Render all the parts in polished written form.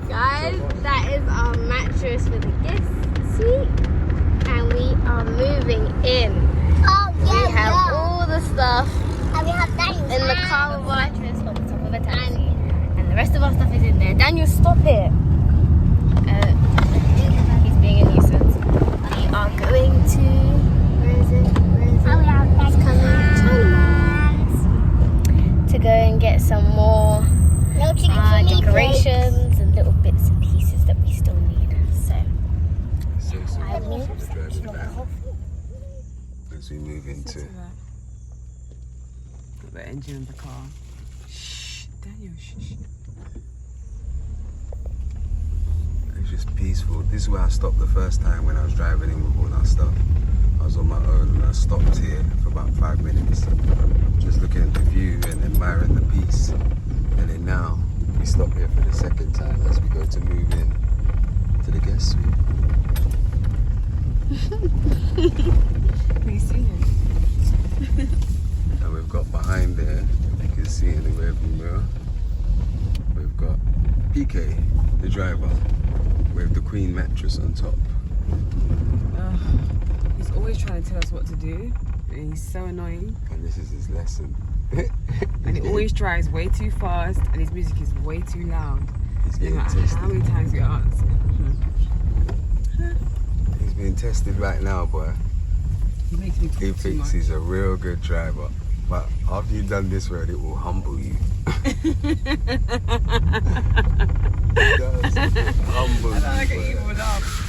Guys, that is our mattress for the guest suite, and we are moving in. Oh, yeah, we have all the stuff and we have Daniel's in the car with our mattress on the top of a taxi, and the rest of our stuff is in there. Daniel, stop it. He's being a nuisance. We are going to, where is it? It's coming, to go and get some more decorations and little bits and pieces that we still need. So I will as we move into got the engine in the car. Shh, Daniel, shh. It's just peaceful. This is where I stopped the first time when I was driving in with all our stuff. I was on my own and I stopped here for about 5 minutes, just looking at the view and admiring the peace. And then now we stop here for the second time as we go to move in to the guest suite. Can you see him? And we've got behind there, you can see in the rearview mirror, we've got PK, the driver, with the queen mattress on top. He's always trying to tell us what to do, and he's so annoying. And this is his lesson. And he always drives way too fast, and his music is way too loud. He's No getting matter tested. how many times we ask. He's being tested right now, boy. He makes me He talk too thinks much. he's a real good driver. But after you've done this road, it will humble you. It does. Humble I don't like you. an evil laugh.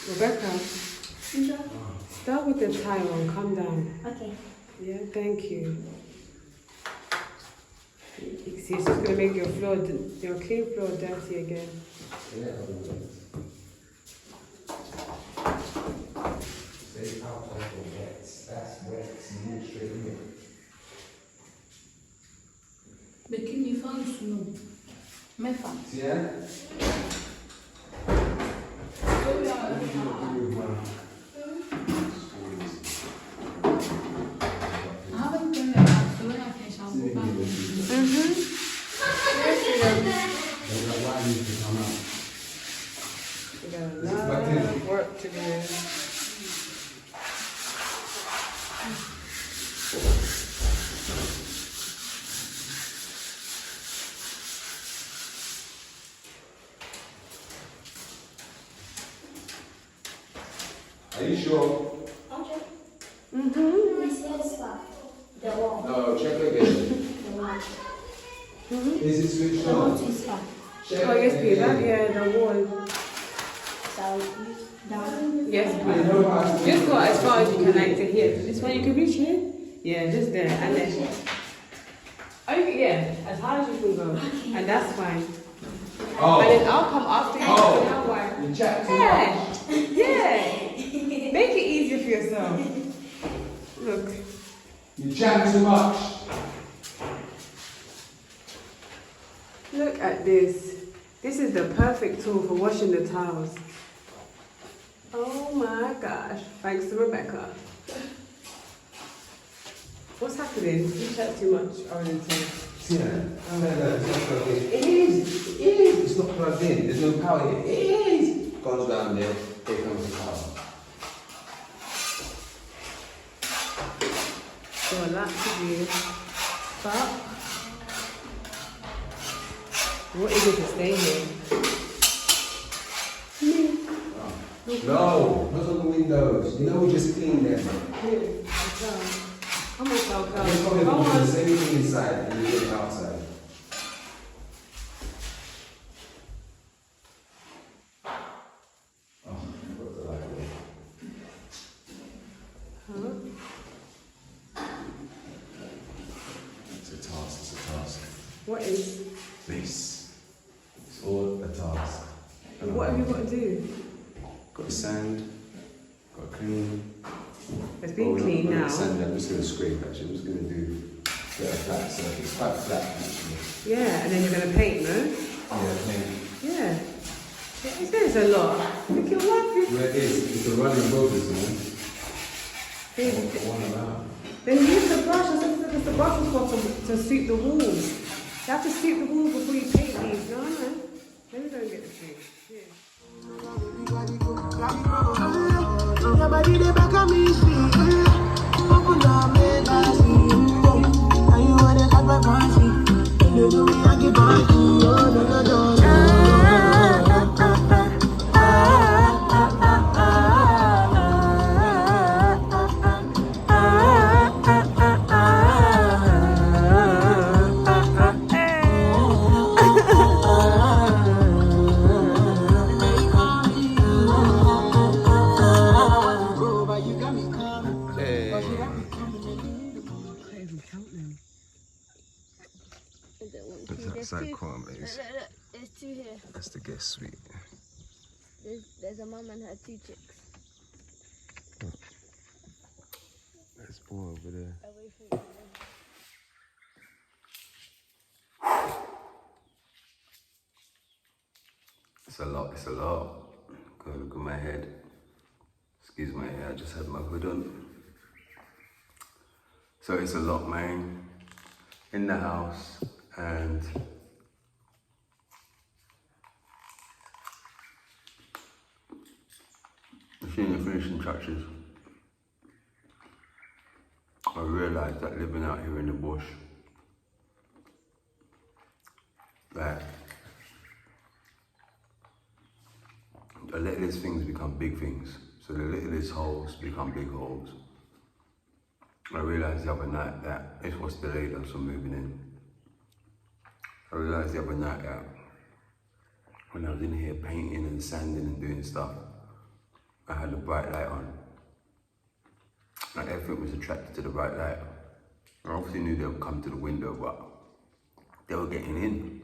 Rebecca, start with the tile and calm down. Okay. Yeah, thank you. You see, it's just gonna make your floor, your clean floor, dirty again. Mais qui m'y fait sous nous? Mais pas. We got a lot of work to do. Are you sure? Okay. Mm-hmm. Let's see this one. The wall. No, check again. The wall. Is it switched The wall on? is fine. Oh, yes, please. Yeah, the wall. So, down. Yes, please. Just go as far as you can, like to here. This one you can reach here? Yeah, just there. And then. Oh, you can, yeah, as hard as you can go. And that's fine. Oh. And then I'll come after you. Oh. You know why? You chat too Yeah. Yeah. Make it easier for yourself. Look. You chat too much. Look at this. This is the perfect tool for washing the towels. Oh my gosh. Thanks to Rebecca. What's happening? You chat too much, Arlington. Yeah. No, it's not plugged in. It is. It's not plugged in. There's no power here. It is. Goes down there. Here comes the power. So a lot to do. But what is it to stay here? No, not on the windows. You know we just cleaned them. Here, how much I'll You probably come? do the same thing inside and you get it outside. Oh, I got the light away. What is? This. It's all a task. What have you got to do? Got to sand, got to clean. It's been clean now. Sand, I'm just going to scrape actually. I'm just going to do a bit of flat surface. It's quite flat actually. Yeah, and then you're going to paint, no? Yeah, paint. Yeah. It says a lot. Look at what Yeah, it is. It's a running progress, man. One around. Then use the brush. I said it's the brush was for to sweep the walls. You have to sweep the walls before you paint these. No. Let me go and get the tree. Your body the back of me sweet. Open up, make I see you. And you wanna cut my fancy. You do me, I get back to you. No, no, no. That's that corner, is. Look, there's two here. That's the guest suite. There's a mum and her two chicks. There's more over there. Away from you. It's a lot, it's a lot. Go look at my head. Excuse my hair, I just had my hood on. So it's a lot, man. In the house, and seeing the finishing touches, I realised that living out here in the bush, that the littlest things become big things. So the littlest holes become big holes. I realised the other night that it's what's delayed us from moving in. I realised the other night that when I was in here painting and sanding and doing stuff, I had the bright light on. Like everything was attracted to the bright light. I obviously knew they would come to the window, but they were getting in.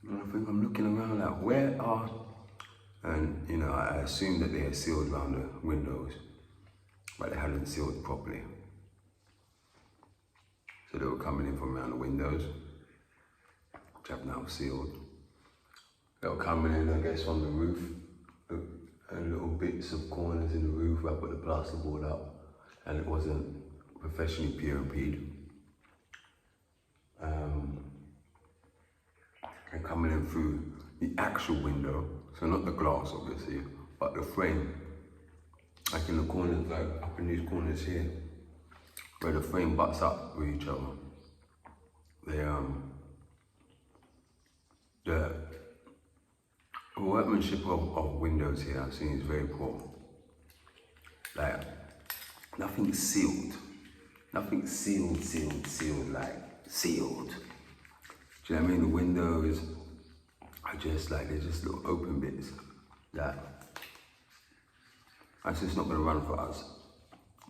And I think I'm looking around like, where are? And you know, I assumed that they had sealed around the windows, but they hadn't sealed properly. So they were coming in from around the windows, which I've now sealed. They were coming in, I guess, from the roof, and little bits of corners in the roof where I put the plasterboard up, and it wasn't professionally POP'd. And coming in through the actual window, so not the glass obviously, but the frame, like in the corners, like up in these corners here, where the frame butts up with each other. The workmanship of windows here I've seen is very poor. Like, nothing's sealed. Nothing's sealed, like sealed. Do you know what I mean? The windows are just like, they're just little open bits. That that's just not gonna run for us.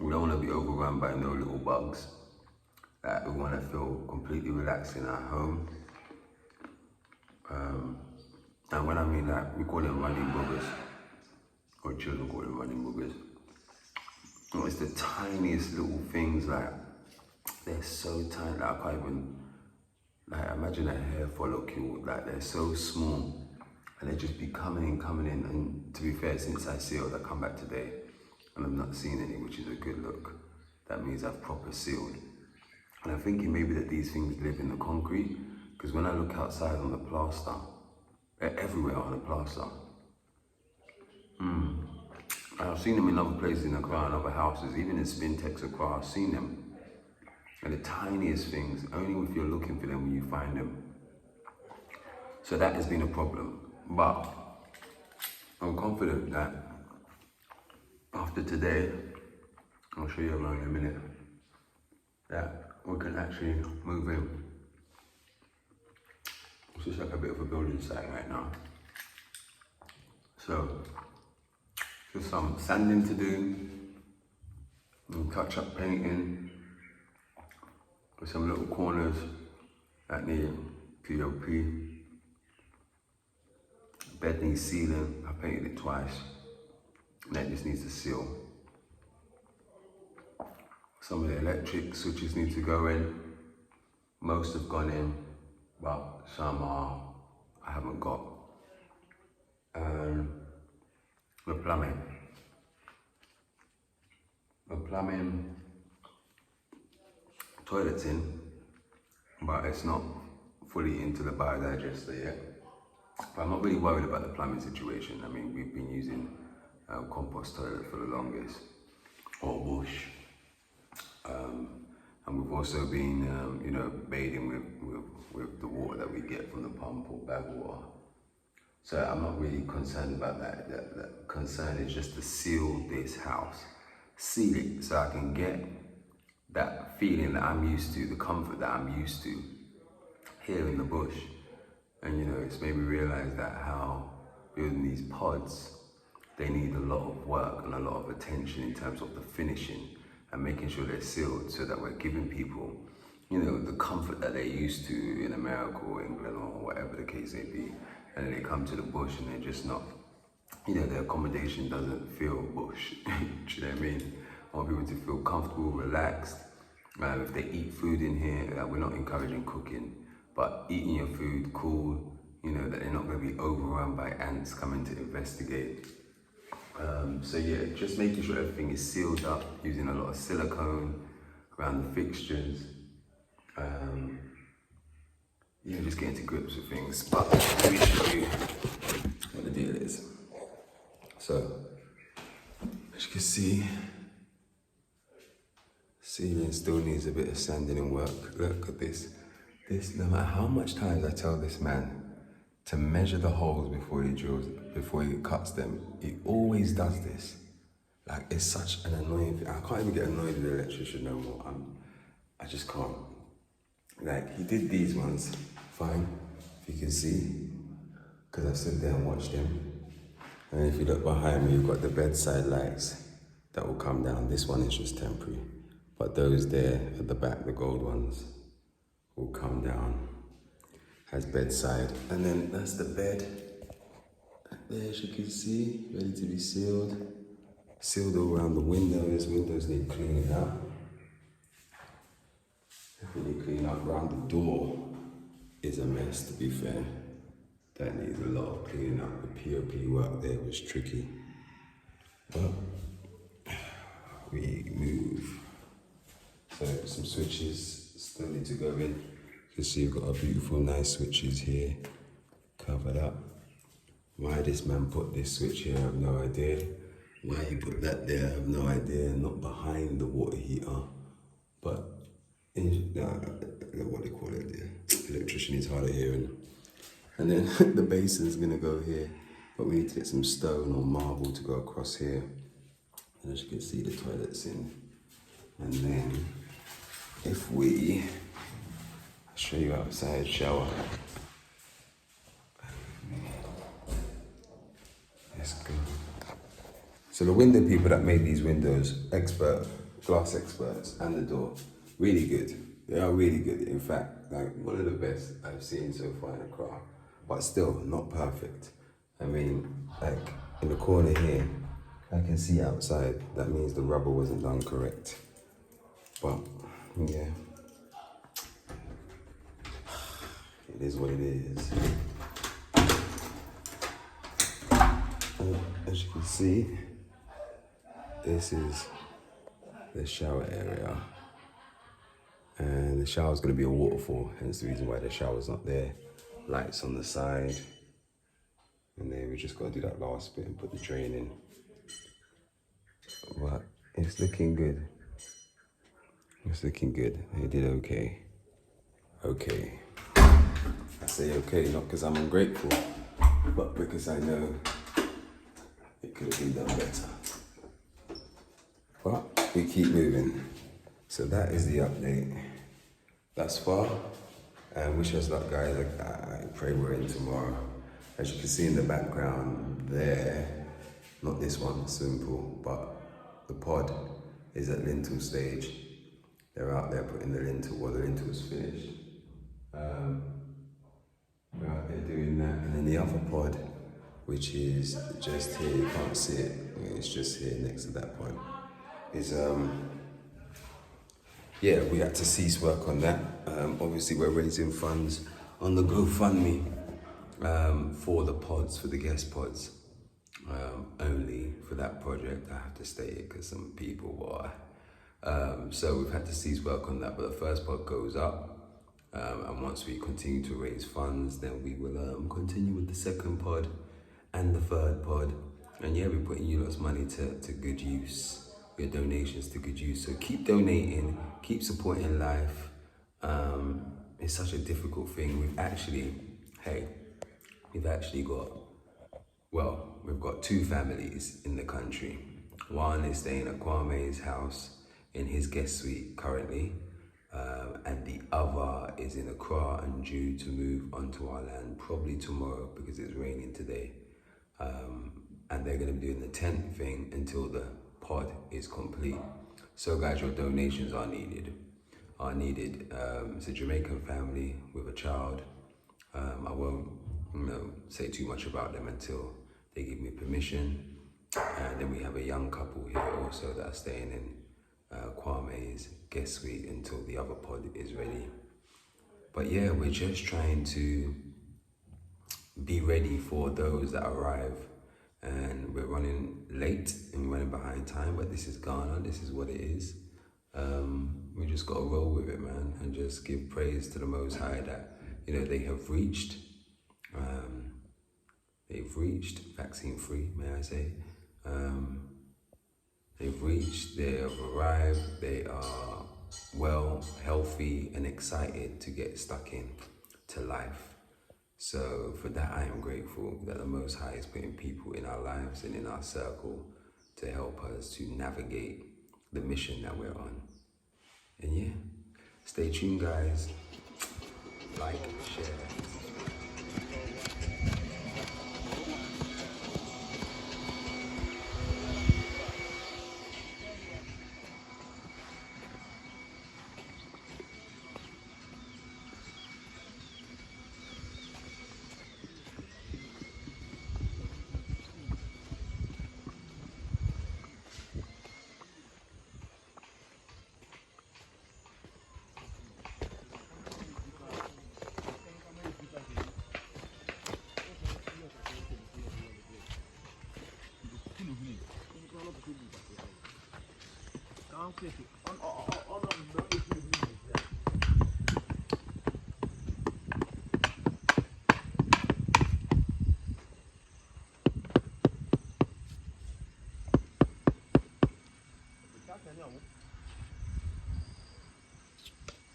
We don't wanna be overrun by no little bugs. That we wanna feel completely relaxed in our home. And when I mean that, we call them running boogers. Or children call them running boogers. You know, it's the tiniest little things, like, they're so tiny, like I can't even, like, imagine a hair follicle, like they're so small. And they just be coming in, and to be fair, since I sealed, I come back today, and I've not seen any, which is a good look. That means I've proper sealed. And I'm thinking maybe that these things live in the concrete, because when I look outside on the plaster, they're everywhere on the plaster. And I've seen them in other places in Accra and other houses, even in Spintex Accra, I've seen them. And the tiniest things, only if you're looking for them when you find them. So that has been a problem. But I'm confident that after today, I'll show you around in a minute, that we can actually move in. It's just like a bit of a building site right now. So, just some sanding to do, and touch-up painting, with some little corners that need POP. Bed needs sealing. I painted it twice. And that just needs to seal. Some of the electric switches need to go in. Most have gone in, but some I haven't got. The plumbing, toilet's in, but it's not fully into the biodigester yet. But I'm not really worried about the plumbing situation. I mean, we've been using compost toilet for the longest, or bush. And we've also been, bathing with the water that we get from the pump or bag water. So I'm not really concerned about that. The concern is just to seal this house. Seal it so I can get that feeling that I'm used to, the comfort that I'm used to here in the bush. And it's made me realize that how building these pods, they need a lot of work and a lot of attention in terms of the finishing and making sure they're sealed so that we're giving people, the comfort that they're used to in America or England or whatever the case may be. And then they come to the bush and they're just not, their accommodation doesn't feel bush. Do you know what I mean? I want people to feel comfortable, relaxed. If they eat food in here, we're not encouraging cooking, but eating your food cool, that they're not going to be overrun by ants coming to investigate. So yeah, just making sure everything is sealed up, using a lot of silicone around the fixtures. Just getting to grips with things. But let me show you what the deal is. So, as you can see, ceiling still needs a bit of sanding and work. Look at this. No matter how much times I tell this man to measure the holes before he drills, before he cuts them, he always does this. Like, it's such an annoying thing. I can't even get annoyed with the electrician no more. I just can't. Like, he did these ones, fine, if you can see, because I stood there and watched him. And if you look behind me, you've got the bedside lights that will come down. This one is just temporary, but those there at the back, the gold ones, will come down as bedside. And then that's the bed. There, as you can see, ready to be sealed. Sealed all around the windows. Windows need cleaning up. Definitely clean up. Around the door is a mess, to be fair. That needs a lot of cleaning up. The POP work there was tricky. But we move. So some switches still need to go in. You can see you've got our beautiful, nice switches here, covered up. Why this man put this switch here, I have no idea. Why he put that there, I have no idea. Not behind the water heater, but what they call it, the electrician is hard of hearing. And then the basin's gonna go here, but we need to get some stone or marble to go across here. And as you can see, the toilet's in. And then if we, I'll show you outside shower. Let's go. So the window people that made these windows, glass experts, and the door, really good. They are really good. In fact, like one of the best I've seen so far in a car, but still not perfect. I mean, like in the corner here, I can see outside. That means the rubber wasn't done correct. But yeah, it is what it is. And as you can see, this is the shower area. And the shower's gonna be a waterfall, hence the reason why the shower's not there. Lights on the side. And then we just gotta do that last bit and put the drain in. But it's looking good. It's looking good. They did okay. Okay. I say okay, not because I'm ungrateful, but because I know it could have been done better. But we keep moving. So that is the update thus far. And wish us luck, guys. I pray we're in tomorrow. As you can see in the background there, not this one, simple, but the pod is at lintel stage. They're out there putting the lintel, well, the lintel is finished. they're doing that. And then the other pod, which is just here, you can't see it, it's just here next to that pod, is yeah, we had to cease work on that. Obviously we're raising funds on the GoFundMe for the pods, for the guest pods. Only for that project, I have to state it because some people were. So we've had to cease work on that, but the first pod goes up. And once we continue to raise funds, then we will continue with the second pod and the third pod. And yeah, we're putting you lot's money to good use, your donations to good use. So keep donating, keep supporting life. It's such a difficult thing. We've actually got, well, we've got two families in the country. One is staying at Kwame's house in his guest suite currently, and the other is in Accra and due to move onto our land probably tomorrow because it's raining today. And they're going to be doing the tent thing until the pod is complete. So guys, your donations are needed. It's a Jamaican family with a child. I won't say too much about them until they give me permission. And then we have a young couple here also that are staying in Kwame's guest suite until the other pod is ready. But yeah, we're just trying to be ready for those that arrive, and we're running late and running behind time, but this is Ghana, this is what it is. We just gotta roll with it, man, and just give praise to the Most High that, you know, they have reached vaccine free, may I say. They've reached, they have arrived, they are well, healthy and excited to get stuck in to life. So for that I am grateful that the Most High is putting people in our lives and in our circle to help us to navigate the mission that we're on. And yeah, stay tuned guys, like, share.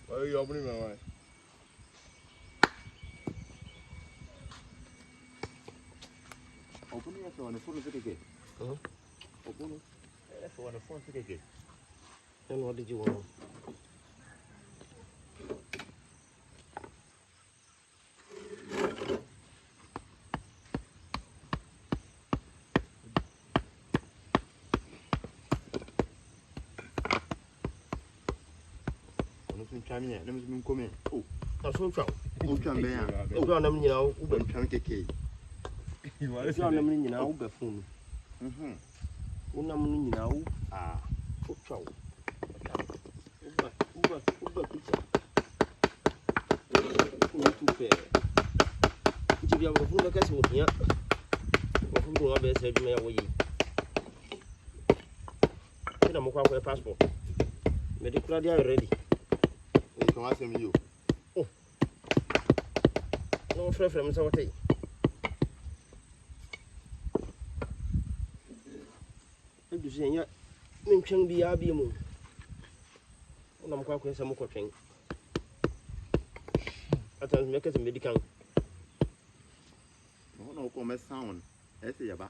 Why are you opening my way? Open it on the phone again. Open it. That's on the phone again. And what did you want? Oh, That's one trouble. oh, Oh, God, I'm now, I'm trying to get you are now, buffoon. Unam now, for trouble. Uber pizza. Too fair. If you have a full of castle here, who will have said me away. I'm a passport. Medical ready. You can ask you. Oh, no friend from Saturday. I'm just saying, I'm trying to be a beam. I'm quite some cooking. I tell you, make it a medical. No, come a sound. That's a yaba.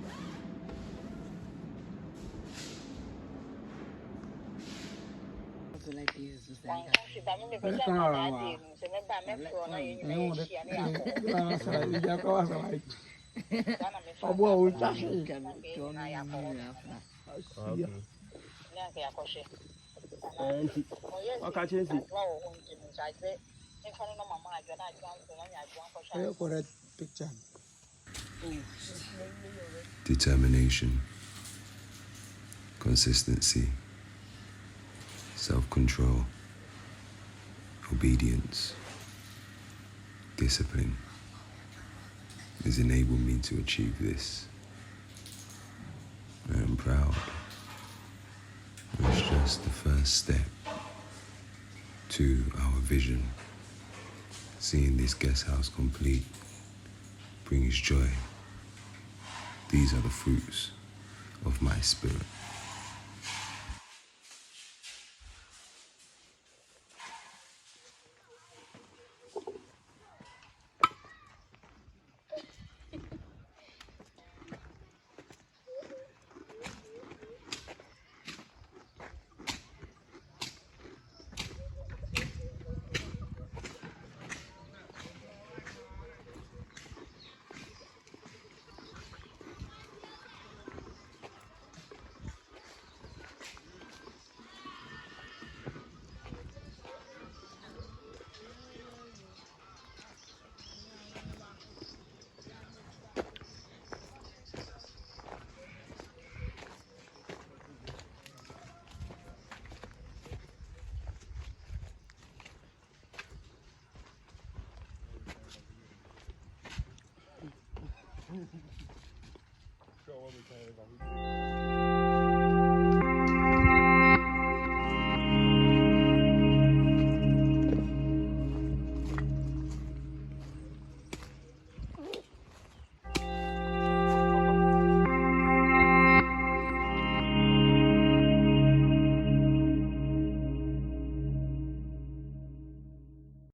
Determination, consistency, self-control, obedience, discipline has enabled me to achieve this. I am proud. It's just the first step to our vision. Seeing this guest house complete brings joy. These are the fruits of my spirit. Sure, what we can